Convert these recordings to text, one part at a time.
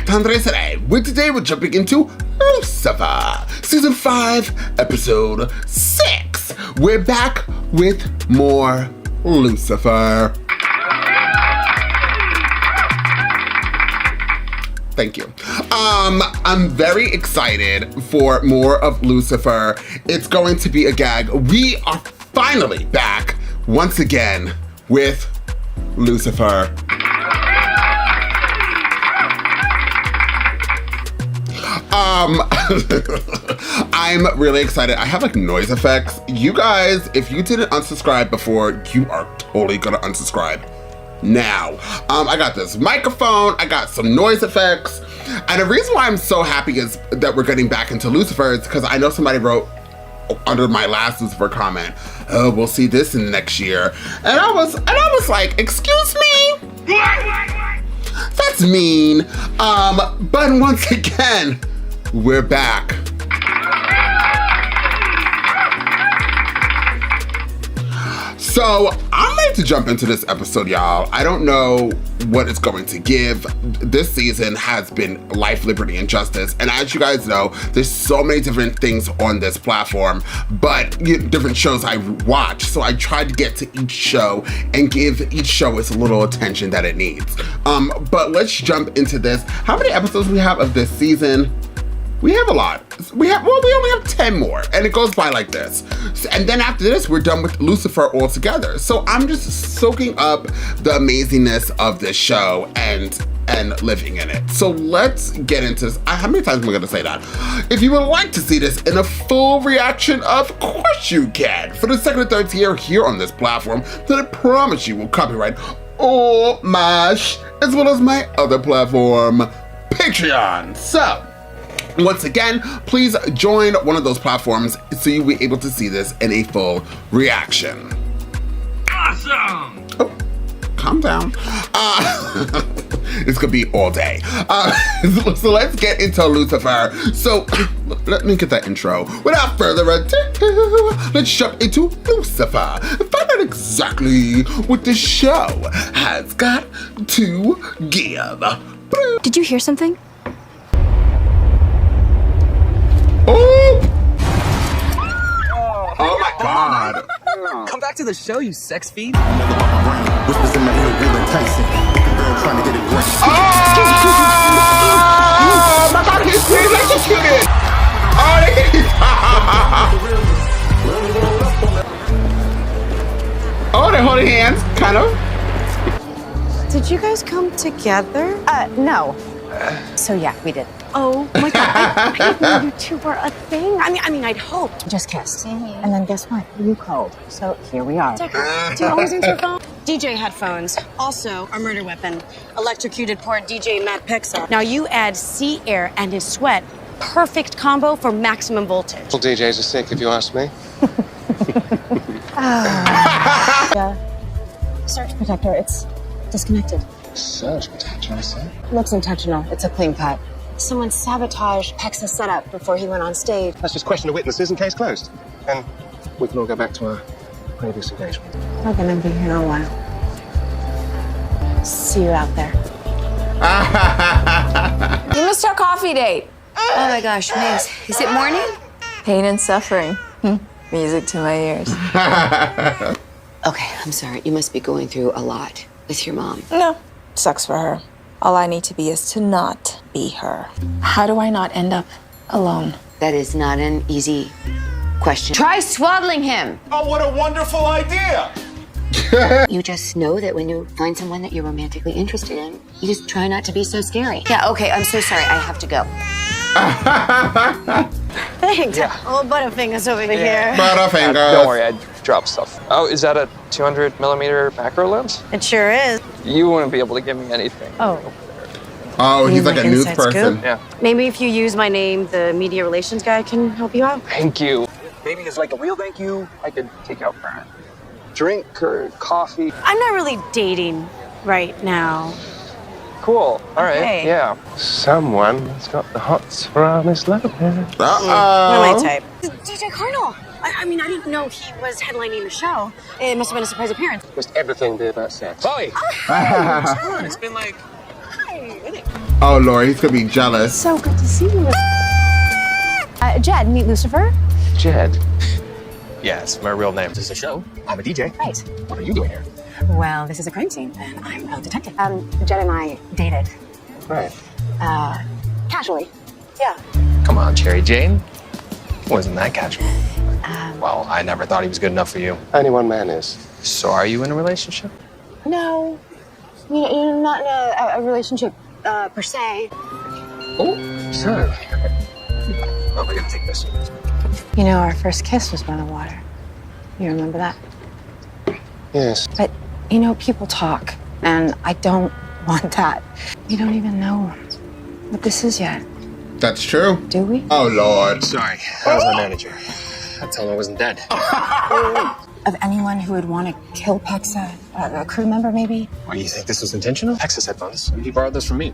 Andres today. Today we're jumping into Lucifer, Season 5, Episode 6. We're back with more Lucifer. Thank you. I'm very excited for more of Lucifer. It's going to be a gag. We are finally back once again with Lucifer. I'm really excited. I have like noise effects. You guys, if you didn't unsubscribe before, you are totally gonna unsubscribe now. I got this microphone, I got some noise effects, and the reason why I'm so happy is that we're getting back into Lucifer is because I know somebody wrote under my last Lucifer comment, oh, we'll see this in the next year. And I was like, excuse me? That's mean. But once again, we're back. So I'm ready to jump into this episode, y'all. I don't know what it's going to give. This season has been life, liberty, and justice. And as you guys know, there's so many different things on this platform, but different shows I watch. So I tried to get to each show and give each show its little attention that it needs. But let's jump into this. How many episodes we have of this season? We have a lot. We only have 10 more, and it goes by like this. And then after this, we're done with Lucifer altogether. So I'm just soaking up the amazingness of this show and living in it. So let's get into this. How many times am I gonna say that? If you would like to see this in a full reaction, of course you can. For the second or third tier here on this platform, that I promise you will copyright all my as well as my other platform, Patreon. So, once again, please join one of those platforms so you'll be able to see this in a full reaction. Awesome! Oh, calm down. This could be all day. So let's get into Lucifer. So let me get that intro. Without further ado, let's jump into Lucifer and find out exactly what the show has got to give. Did you hear something? Oh my God. Come back to the show, you sex fiend. Oh my God, he's being electrocuted. Oh, they're holding hands, kind of. Did you guys come together? No. So yeah, we did. Oh my God, I didn't know you two were a thing. I mean, I'd hoped. Just kissed. And then guess what? You called. So here we are. Do you always answer your phone? DJ headphones, also a murder weapon. Electrocuted poor DJ Matt Pixel. Now you add sea air and his sweat. Perfect combo for maximum voltage. Well, DJs are sick, if you ask me. Surge protector, it's disconnected. Surge protector, I say. Looks intentional. It's a clean cut. Someone sabotaged Pex's setup before he went on stage. Let's just question the witnesses and case closed. And we can all go back to our previous engagement. We're gonna be here a while. See you out there. You missed our coffee date. Oh my gosh, Miss. Is it morning? Pain and suffering. Music to my ears. Okay, I'm sorry. You must be going through a lot with your mom. No, sucks for her. All I need to be is to not be her. How do I not end up alone? That is not an easy question. Try swaddling him. Oh, what a wonderful idea! You just know that when you find someone that you're romantically interested in, you just try not to be so scary. Yeah, okay, I'm so sorry. I have to go. Thanks. Yeah. Oh, Butterfingers over here. Butterfingers. Don't worry, I dropped stuff. Oh, is that a 200mm macro lens? It sure is. You wouldn't be able to give me anything. Oh. Oh, he's like a news inside person. scoop? Yeah. Maybe if you use my name, the media relations guy can help you out. Thank you. Maybe it's like a real thank you. I could take out for a drink or coffee. I'm not really dating right now. Cool. All right. Okay. Yeah. Someone's got the hots for our Miss Lopez. Not my type. DJ Cardinal. I mean, I didn't know he was headlining the show. It must have been a surprise appearance. Just everything did about sex. Chloe! Come on, it's been like Oh, Lord, he's gonna be jealous. So good to see you. Jed, meet Lucifer. Jed? Yeah, it's my real name. This is a show. I'm a DJ. Right. What are you doing here? Well, this is a crime scene, and I'm a detective. Jed and I dated. Right. Casually. Yeah. Come on, Cherry Jane. Wasn't that casual? Well, I never thought he was good enough for you. Only one man is. So are you in a relationship? No. You're not in a relationship, per se. Oh, so. Oh, we're gonna take this. You know, our first kiss was by the water. You remember that? Yes. But, you know, people talk, and I don't want that. We don't even know what this is yet. That's true. Do we? Oh, Lord. Sorry, that was my manager. I told him I wasn't dead. Of anyone who would want to kill Pexa, a crew member maybe? Why do you think this was intentional? Pexa's headphones. He borrowed this from me.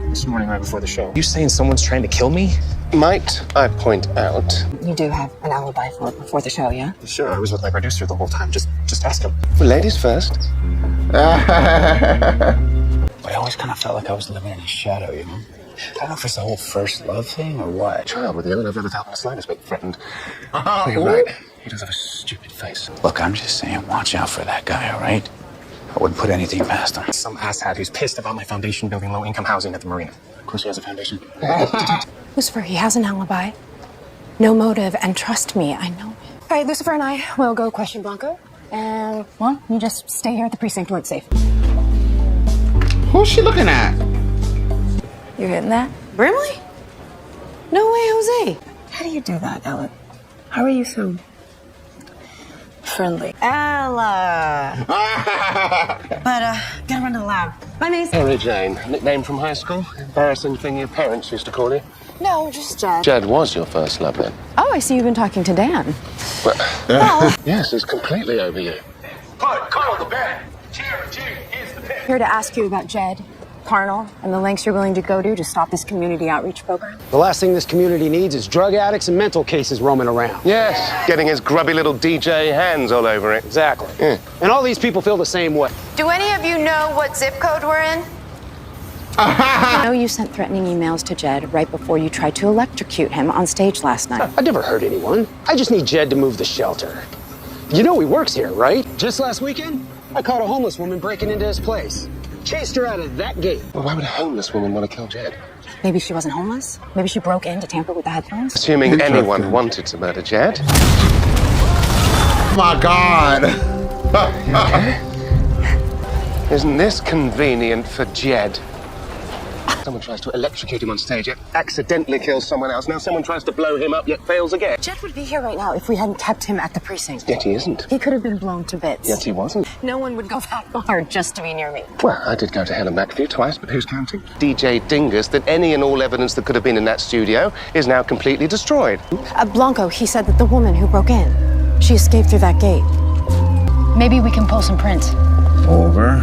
This morning, right before the show. You saying someone's trying to kill me? Might I point out? You do have an alibi for it before the show, yeah? Sure, I was with my producer the whole time. Just ask him. Well, ladies first. But I always kind of felt like I was living in his shadow, you know? I don't know if it's the whole first love thing or what. Child with you, I never felt in the slightest bit threatened. Oh, you're right. He does have a stupid face. Look, I'm just saying, watch out for that guy, all right? I wouldn't put anything past him. Some asshat who's pissed about my foundation building low-income housing at the marina. Of course he has a foundation. Lucifer, he has an alibi. No motive, and trust me, I know him. All right, Lucifer and I will go question Blanco. And, well, you just stay here at the precinct where it's safe. Who's she looking at? You hitting that? Brimley? No way, Jose. How do you do that, Ellen? How are you so friendly? Ella. But, gotta run to the lab. Bye, Mace. Harry Jane, nickname from high school? Embarrassing thing your parents used to call you? No, just Jed. Jed was your first love then? Oh, I see you've been talking to Dan. Well, yes, it's completely over you. Call the band. Cherry Jane is the band. Here to ask you about Jed, Carnal, and the lengths you're willing to go to stop this community outreach program. The last thing this community needs is drug addicts and mental cases roaming around. Yes, getting his grubby little DJ hands all over it. Exactly. Yeah. And all these people feel the same way. Do any of you know what zip code we're in? I know you sent threatening emails to Jed right before you tried to electrocute him on stage last night. I never hurt anyone. I just need Jed to move the shelter. You know he works here, right? Just last weekend, I caught a homeless woman breaking into his place. Chased her out of that gate. Well, why would a homeless woman want to kill Jed? Maybe she wasn't homeless. Maybe she broke in to tamper with the headphones. Assuming anyone wanted to murder Jed. Oh, my God. Okay. Isn't this convenient for Jed? Someone tries to electrocute him on stage, yet accidentally kills someone else. Now someone tries to blow him up, yet fails again. Jed would be here right now if we hadn't kept him at the precinct. Yet he isn't. He could have been blown to bits. Yet he wasn't. No one would go that far just to be near me. Well, I did go to hell and back for you twice, but who's counting? DJ Dingus, that any and all evidence that could have been in that studio is now completely destroyed. Blanco, he said that the woman who broke in, she escaped through that gate. Maybe we can pull some prints. Over.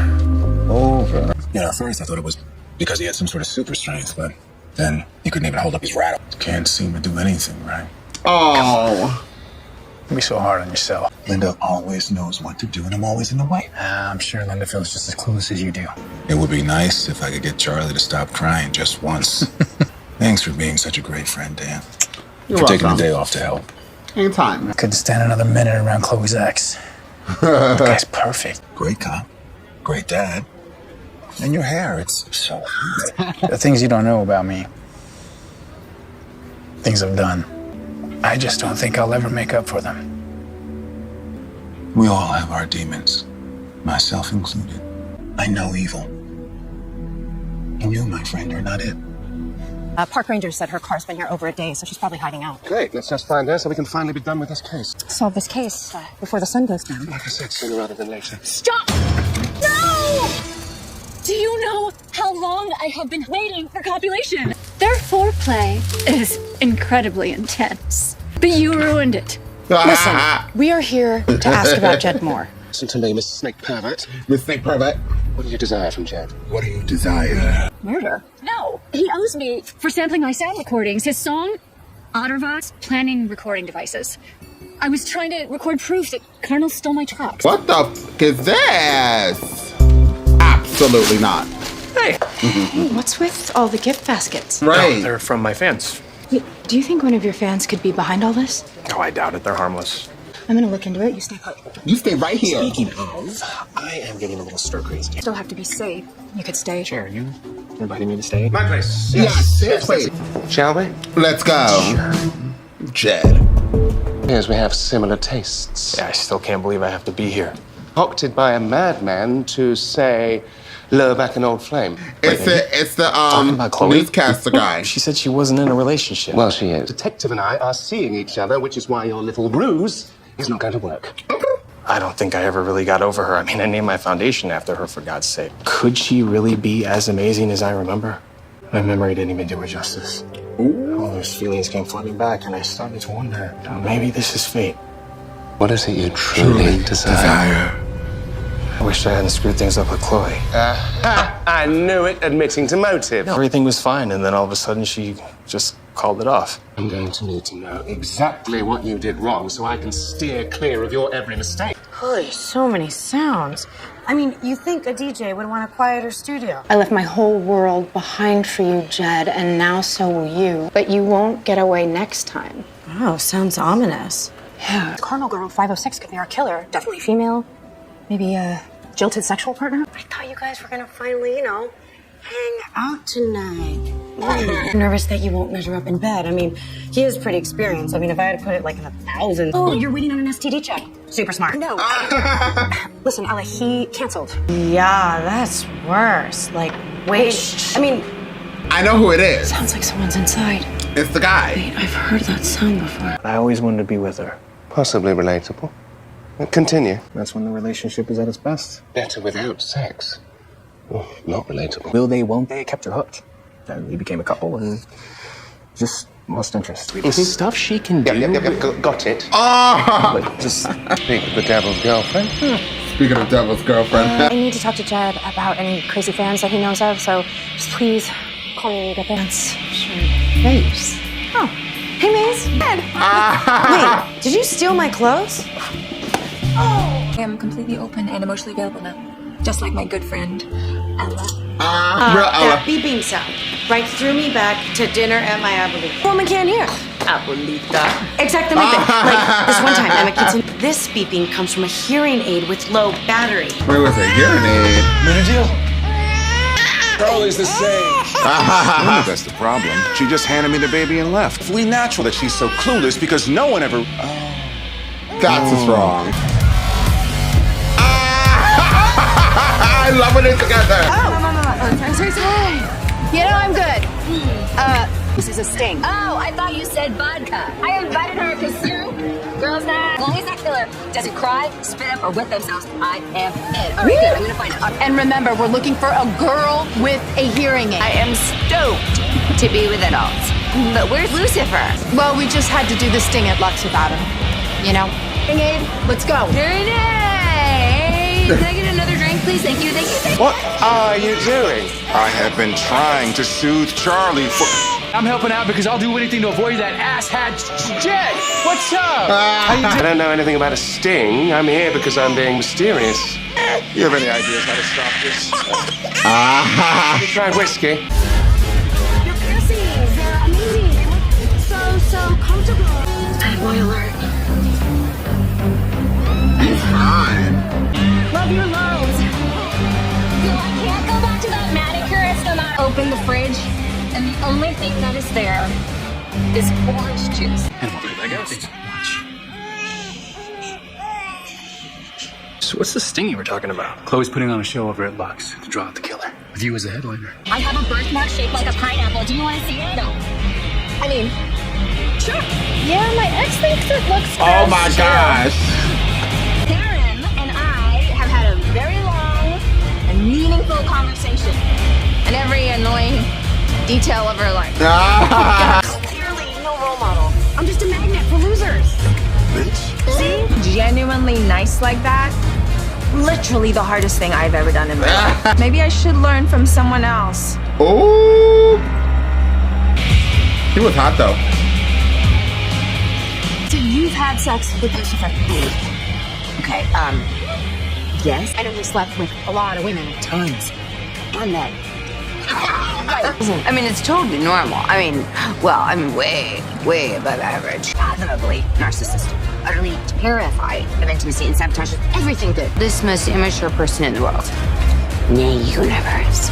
Yeah, at first I thought it was because he had some sort of super strength, but then he couldn't even hold up his rattle. Can't seem to do anything, right? Oh. Don't be so hard on yourself. Linda always knows what to do, and I'm always in the way. I'm sure Linda feels just as clueless as you do. It would be nice if I could get Charlie to stop crying just once. Thanks for being such a great friend, Dan. You're for taking the welcome. day off to help. Anytime. Couldn't stand another minute around Chloe's ex. The guy's perfect. Great cop. Great dad. And your hair, it's so hot. The things you don't know about me. Things I've done. I just don't think I'll ever make up for them. We all have our demons, myself included. I know evil. And you, my friend, are not it. Park Ranger said her car's been here over a day, so she's probably hiding out. Great, let's just find her so we can finally be done with this case. Solve this case before the sun goes down. Like I said, sooner rather than later. Stop! No! Do you know how long I have been waiting for copulation? Their foreplay is incredibly intense, but you ruined it. Listen, we are here to ask about Jed Moore. Listen to me, Miss Snake Pervert. Miss Snake Pervert. What do you desire from Jed? What do you desire? Murder? No. He owes me for sampling my sound recordings. His song, Ottervox, planning recording devices. I was trying to record proof that Carnal stole my tracks. What the f is this? Absolutely not. Hey. What's with all the gift baskets? Right. No, they're from my fans. Wait, do you think one of your fans could be behind all this? Oh, I doubt it. They're harmless. I'm gonna look into it. You stay put. You stay right here. Speaking of, I am getting a little stir crazy. Still have to be safe. You could stay. Sure, you invited me to stay? My place. Yes. Wait. Shall we? Let's go. Sure. Jed. Yes, we have similar tastes. Yeah, I still can't believe I have to be here. Concocted by a madman to say, lure back an old flame. It's the Talking about Chloe? newscaster guy. She said she wasn't in a relationship. Well, she is. Detective and I are seeing each other, which is why your little ruse is not going to work. I don't think I ever really got over her. I mean, I named my foundation after her, for God's sake. Could she really be as amazing as I remember? My memory didn't even do her justice. All those feelings came flooding back, and I started to wonder, maybe this is fate. What is it you truly desire? I wish I hadn't screwed things up with Chloe. I knew it, admitting to motive. Everything was fine, and then all of a sudden she just called it off. I'm going to need to know exactly what you did wrong so I can steer clear of your every mistake. Holy, so many sounds. I mean, you think a DJ would want a quieter studio. I left my whole world behind for you, Jed, and now so will you. But you won't get away next time. Oh, sounds ominous. Yeah. Cardinal Girl 506 could be our killer. Definitely female. Maybe a jilted sexual partner. I thought you guys were gonna finally, hang out tonight. I'm nervous that you won't measure up in bed. I mean, he is pretty experienced. I mean, if I had to put it like in 1,000. Oh, you're waiting on an STD check. Super smart. No. Listen, Ella, he canceled. Yeah, that's worse. Like, wait. I mean, I know who it is. Sounds like someone's inside. It's the guy. Wait, I've heard that sound before. I always wanted to be with her. Possibly relatable. Continue. That's when the relationship is at its best. Better without sex. Oh, not relatable. Will they, won't they? It kept her hooked. Then we became a couple and just lost interest. The stuff she can do. Yep. Got it. Oh! But just Speak of the devil's girlfriend. Speaking of devil's girlfriend. I need to talk to Jed about any crazy fans that he knows of, so just please call me when you get there. Face. Oh. Hey, Maze. Jed. Wait, did you steal my clothes? I am completely open and emotionally available now. Just like my good friend, Ella. Real Ella. That beeping sound right threw me back to dinner at my abuelita. Woman can't hear. Abuelita. Exactly like that. Like this one time, Emma Kitson. This beeping comes from a hearing aid with low battery. Where was a hearing aid? Amenadiel. Charlie's the same. That's the problem. She just handed me the baby and left. It's really natural that she's so clueless because no one ever... That's what's wrong. I love when they're together. Sorry. I'm good. This is a sting. Oh, I thought you said vodka. I invited her because girls night. As long as that killer doesn't cry, spit up, or wet themselves, I am in. All right, good. I'm gonna find out. And remember, we're looking for a girl with a hearing aid. I am stoked to be with adults. But where's Lucifer? Well, we just had to do this sting at Lux without him. Hearing aid, let's go. Hearing aid. Can I get another drink, please? Thank you. What are you doing? I have been trying to soothe Charlie for... I'm helping out because I'll do anything to avoid that asshat Jed. What's up? I don't know anything about a sting. I'm here because I'm being mysterious. You have any ideas how to stop this? Have you tried whiskey? Your piercings, they're amazing. They look so comfortable. Bad boy alert. Love your lows. I can't go back to that manicurist no matter. Open the fridge, and the only thing that is there is orange juice. And we'll do that ghost. So what's the sting you were talking about? Chloe's putting on a show over at Lux to draw out the killer, with you as a headliner. I have a birthmark shaped like a pineapple. Do you want to see it? No. I mean, sure. Yeah, my ex thinks it looks Oh gross, my too. gosh. Karen and I have had a very long and meaningful conversation. And every annoying detail of her life. Clearly, no role model. I'm just a magnet for losers. See? Genuinely nice like that. Literally the hardest thing I've ever done in my life. Maybe I should learn from someone else. Oh. He was hot though. So you've had sex with Lucifer. Okay, Yes. I know he slept with a lot of women. Tons. And men. I mean, it's totally normal. I mean, well, I'm way, way above average. Fathomably narcissistic. Utterly terrified of intimacy and sabotages everything good. This most immature person in the world. The universe.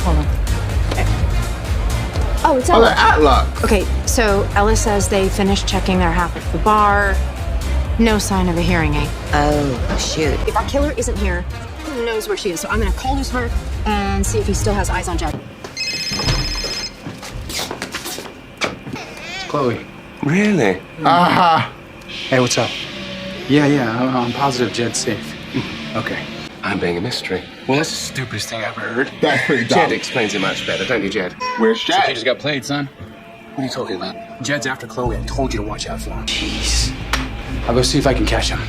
Hold on. Oh, it's Oh, Ella. the Atlas. Okay, so Ella says they finished checking their half of the bar. No sign of a hearing aid. Oh, shoot. If our killer isn't here, who knows where she is? So I'm gonna call Lucifer and see if he still has eyes on Jed. Chloe. Really? Hey, what's up? Yeah, I'm positive Jed's safe. Okay. I'm being a mystery. Well, that's the stupidest thing I've ever heard. That's pretty dumb. Jed explains it much better, don't you, Jed? Where's So Jed? he just got played, son. What are you talking about? Jed's after Chloe. I told you to watch out for him. Jeez. I'll go see if I can catch him.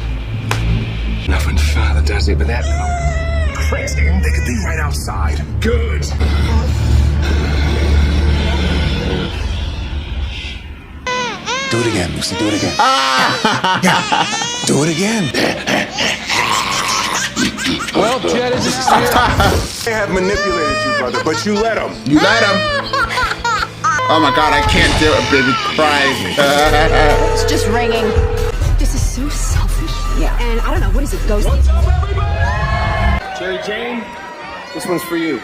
Nothing further, does it? But that little prick's in. They could be right outside. Good. Do it again, Lucy. Do it again. Yeah. Do it again. Well, Jed is just They have manipulated you, brother, but you let them. You let him. Oh my God, I can't do it, baby. Crying. It's just ringing. This is so selfish. Yeah. And I don't know, what is it, ghost? What's up, everybody? Cherry Jane, this one's for you.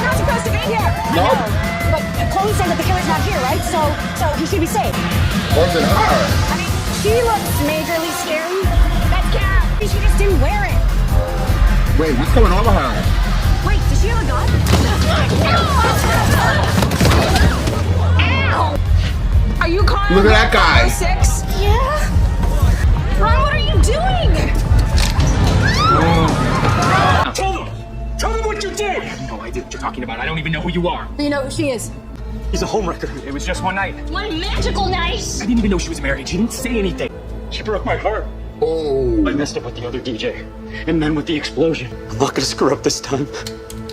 Not supposed to be here. Nope. But Chloe said that the killer's not here, right? So he should be safe. Was it her? I mean, she looks majorly scary. That's Kat. She just didn't wear it. Wait, what's going on with her? Wait, does she have a gun? Ow! Are you calling? Look at that guy. 6? Yeah. Ron, what are you doing? Tell them what you did! I have no idea what you're talking about. I don't even know who you are. Do you know who she is? He's a homewrecker. It was just one night. One magical night. I didn't even know she was married. She didn't say anything. She broke my heart. Oh. I messed up with the other DJ. And then with the explosion. I'm not gonna screw up this time.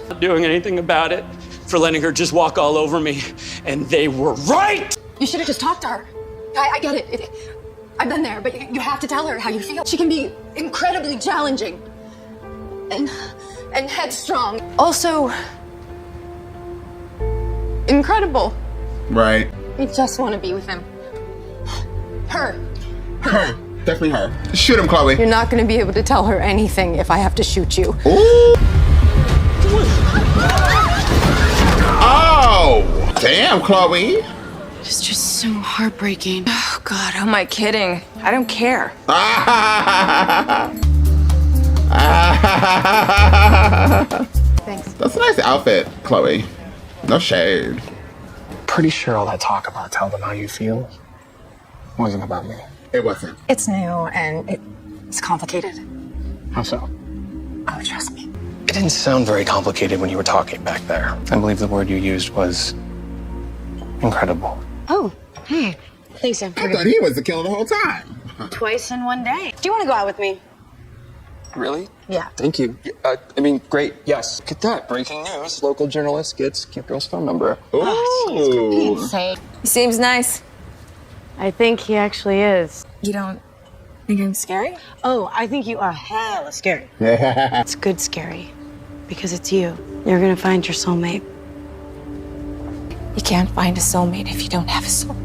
Not doing anything about it. For letting her just walk all over me. And they were right! You should have just talked to her. I get it. I've been there, but you have to tell her how you feel. She can be incredibly challenging and headstrong. Also, incredible. Right. You just want to be with him. Her. Definitely her. Shoot him, Chloe. You're not going to be able to tell her anything if I have to shoot you. Ooh. Oh! Damn, Chloe. It's just so heartbreaking. Oh, God, who am I kidding? I don't care. Thanks. That's a nice outfit, Chloe. No shade. Pretty sure all that talk about tell them how you feel wasn't about me. It wasn't. It's new and it's complicated. How so? Oh, trust me. It didn't sound very complicated when you were talking back there. I believe the word you used was incredible. Oh, hey. Thanks, Sam. I thought he was the killer the whole time. Twice in one day. Do you want to go out with me? Really? Yeah. Thank you. I mean, great. Yes. Look at that. Breaking news. Local journalist gets cute girl's phone number. Ooh. He seems nice. I think he actually is. You don't think I'm scary? Oh, I think you are hella scary. Yeah. It's good scary because it's you. You're gonna find your soulmate. You can't find a soulmate if you don't have a soul.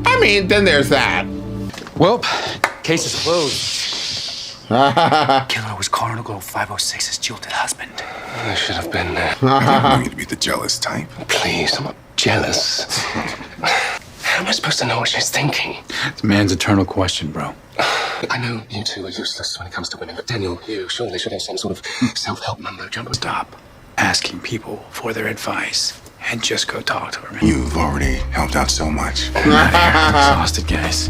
I mean, then there's that. Well, case is closed. Killer was Cardinal Glow 506's jilted husband. I should have been there. I need to be the jealous type. Please, I'm not jealous. How am I supposed to know what she's thinking? It's man's eternal question, bro. I know you two are useless when it comes to women, but Daniel, you surely should have some sort of self-help mumbo jumbo. Stop asking people for their advice and just go talk to her, man. You've already helped out so much. I'm out of here. I'm exhausted, guys.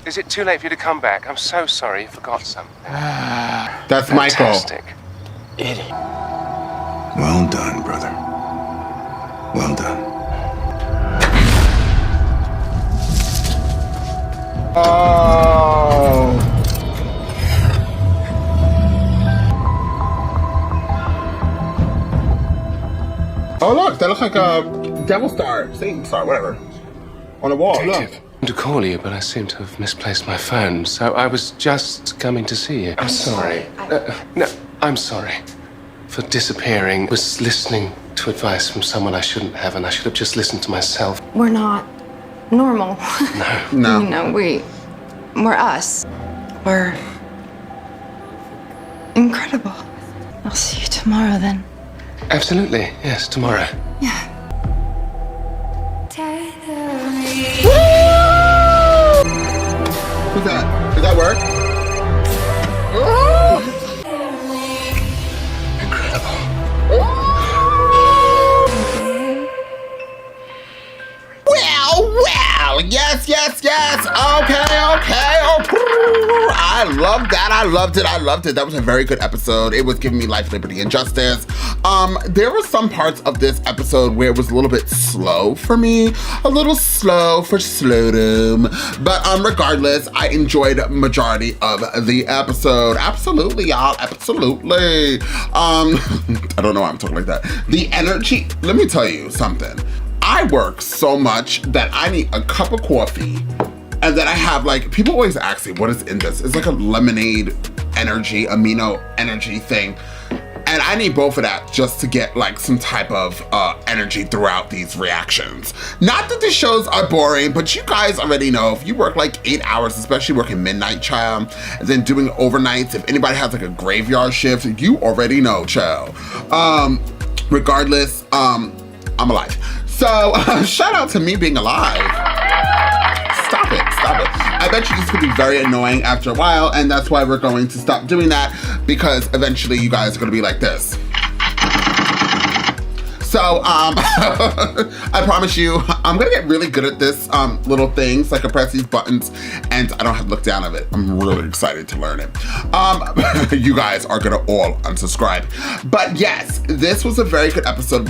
Is it too late for you to come back? I'm so sorry, you forgot something. That's Michael. Fantastic. Idiot. Well done, brother. Well done. Oh. Oh look, that looks like a devil star, Satan star, whatever. on the wall. Look. To call you, but I seem to have misplaced my phone, so I was just coming to see you. I'm sorry. No, I'm sorry for disappearing. I was listening to advice from someone I shouldn't have, and I should have just listened to myself. We're not normal. No. You know, we're us. We're incredible. I'll see you tomorrow then. Absolutely, yes, tomorrow. Yeah. Who's that? Did that work? Well, yes. Okay. I love that. I loved it. That was a very good episode. It was giving me life, liberty, and justice. There were some parts of this episode where it was a little bit slow for me, a little slow for slowdom. But regardless, I enjoyed majority of the episode. Absolutely, y'all. Absolutely. I don't know why I'm talking like that. The energy. Let me tell you something. I work so much that I need a cup of coffee, and then I have people always ask me, what is in this? It's like a lemonade energy, amino energy thing. And I need both of that just to get some type of energy throughout these reactions. Not that the shows are boring, but you guys already know if you work 8 hours, especially working midnight, child, and then doing overnights, if anybody has a graveyard shift, you already know, child. Regardless, I'm alive. So shout out to me being alive. Stop it. I bet you this could be very annoying after a while, and that's why we're going to stop doing that, because eventually you guys are gonna be like this. So I promise you, I'm gonna get really good at this little things, I press these buttons and I don't have to look down at it. I'm really excited to learn it. You guys are gonna all unsubscribe. But yes, this was a very good episode.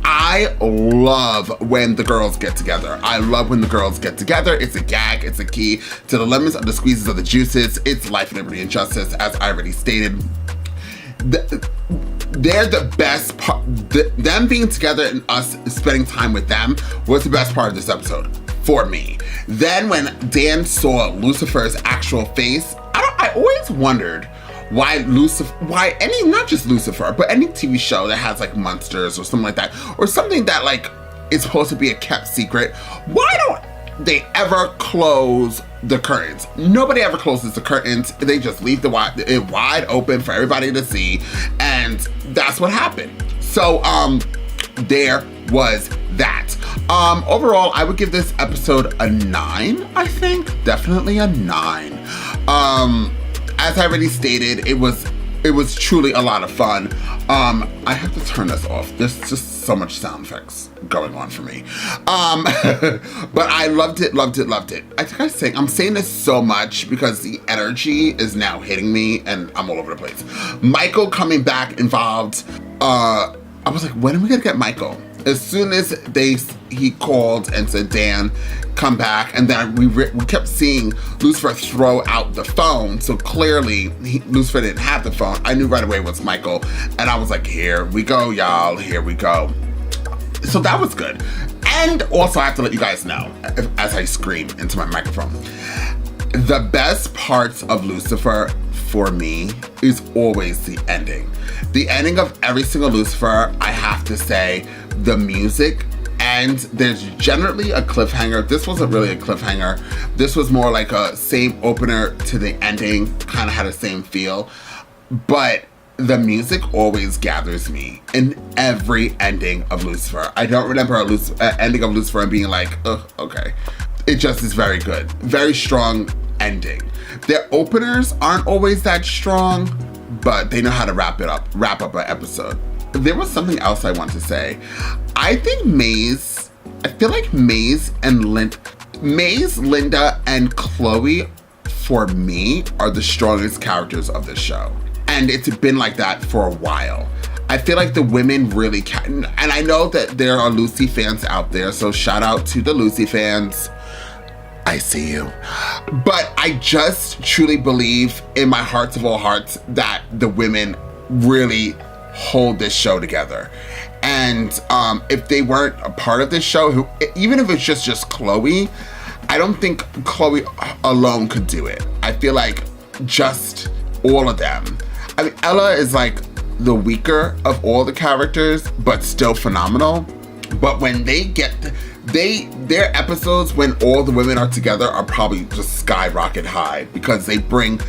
I love when the girls get together. It's a gag, it's a key to the lemons and the squeezes of the juices. It's life, liberty, and justice, as I already stated. They're the best part. Them being together and us spending time with them was the best part of this episode for me. Then when Dan saw Lucifer's actual face, I always wondered why not just Lucifer, but any TV show that has monsters or something like that, or something that is supposed to be a kept secret, why don't they ever close the curtains? Nobody ever closes the curtains. They just leave it wide open for everybody to see, and that's what happened. So there was that. Overall, I would give this episode a 9, I think. Definitely a 9. As I already stated, it was truly a lot of fun. I have to turn this off. There's just so much sound effects going on for me. But I loved it. I think I'm saying this so much because the energy is now hitting me and I'm all over the place. Michael coming back involved. I was like, when are we gonna get Michael? As soon as he called and said, Dan, come back, and then we kept seeing Lucifer throw out the phone, so clearly Lucifer didn't have the phone. I knew right away it was Michael, and I was like, here we go, y'all, here we go. So that was good. And also, I have to let you guys know, as I scream into my microphone, the best parts of Lucifer for me is always the ending. The ending of every single Lucifer, I have to say, the music, and there's generally a cliffhanger. This wasn't really a cliffhanger. This was more like a same opener to the ending, kind of had the same feel. But the music always gathers me in every ending of Lucifer. I don't remember an ending of Lucifer and being like, oh, okay. It just is very good. Very strong ending. Their openers aren't always that strong, but they know how to wrap up an episode. There was something else I want to say. I think I feel like Maze, Linda, and Chloe, for me, are the strongest characters of the show. And it's been like that for a while. I feel like the women really can, and I know that there are Lucy fans out there, so shout out to the Lucy fans. I see you. But I just truly believe in my hearts of all hearts that the women really hold this show together. And if they weren't a part of this show, even if it's just Chloe, I don't think Chloe alone could do it. I feel like just all of them. I mean, Ella is like the weaker of all the characters, but still phenomenal. But when they get, their episodes when all the women are together are probably just skyrocket high because they bring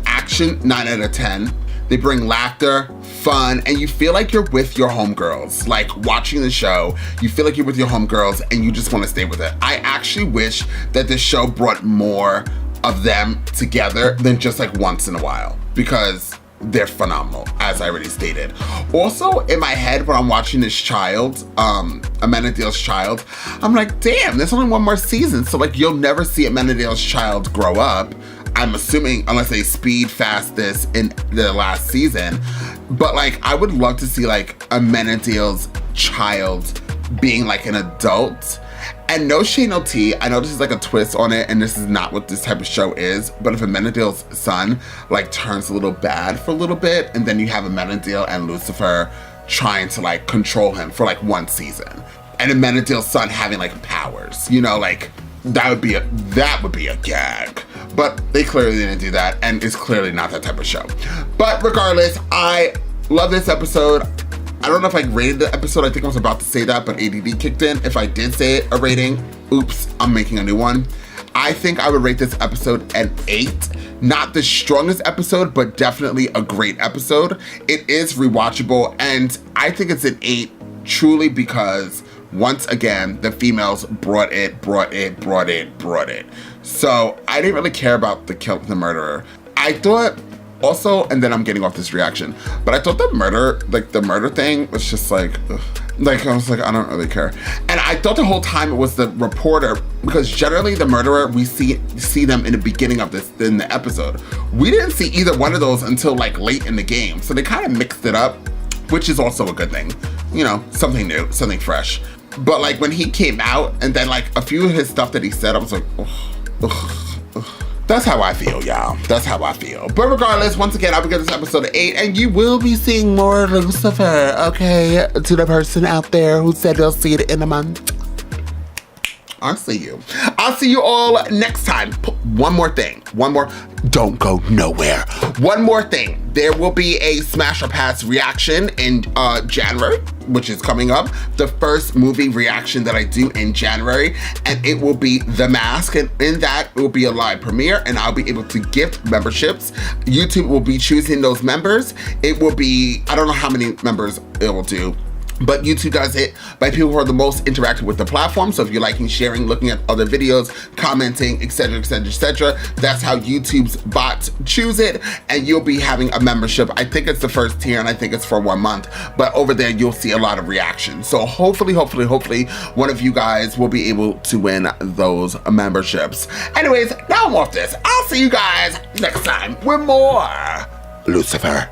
action 9 out of 10. They bring laughter, fun, and you feel like you're with your homegirls. Like watching the show, you feel like you're with your homegirls and you just want to stay with it. I actually wish that this show brought more of them together than just like once in a while because they're phenomenal, as I already stated. Also, in my head, when I'm watching this child, Amenadiel's child, I'm like, damn, there's only one more season. So like, you'll never see Amenadiel's child grow up. I'm assuming, unless they speed fast this in the last season. But like, I would love to see like Amenadiel's child being like an adult. And no shade, no tea. I know this is like a twist on it, and this is not what this type of show is. But if Amenadiel's son like turns a little bad for a little bit, and then you have Amenadiel and Lucifer trying to like control him for like one season, and Amenadiel's son having like powers, you know, like that would be a gag. But they clearly didn't do that, and it's clearly not that type of show. But regardless, I love this episode. I don't know if I rated the episode. I think I was about to say that, but ADD kicked in. If I did say it, a rating, oops, I'm making a new one. I think I would rate this episode an 8. Not the strongest episode, but definitely a great episode. It is rewatchable, and I think it's an 8 truly because, once again, the females brought it. So I didn't really care about the murderer. I thought also, and then I'm getting off this reaction, but I thought the murder thing was just like, ugh. Like, I was like, I don't really care. And I thought the whole time it was the reporter, because generally the murderer, we see them in the beginning of in the episode. We didn't see either one of those until like late in the game. So they kind of mixed it up, which is also a good thing. You know, something new, something fresh. But like when he came out and then like a few of his stuff that he said, I was like, ugh. That's how I feel, y'all. That's how I feel. But regardless, once again, I will give this episode an 8, and you will be seeing more Lucifer, okay? To the person out there who said they'll see it in a month. I'll see you. I'll see you all next time. One more thing. Don't go nowhere. One more thing. There will be a Smash or Pass reaction in January, which is coming up. The first movie reaction that I do in January, and it will be The Mask, and in that it will be a live premiere, and I'll be able to gift memberships. YouTube will be choosing those members. It will be, I don't know how many members it will do, but YouTube does it by people who are the most interactive with the platform. So if you're liking, sharing, looking at other videos, commenting, etc., that's how YouTube's bots choose it, and you'll be having a membership. I think it's the first tier, and I think it's for 1 month, but over there you'll see a lot of reactions. So hopefully one of you guys will be able to win those memberships. Anyways, now I'm off this. I'll see you guys next time with more Lucifer.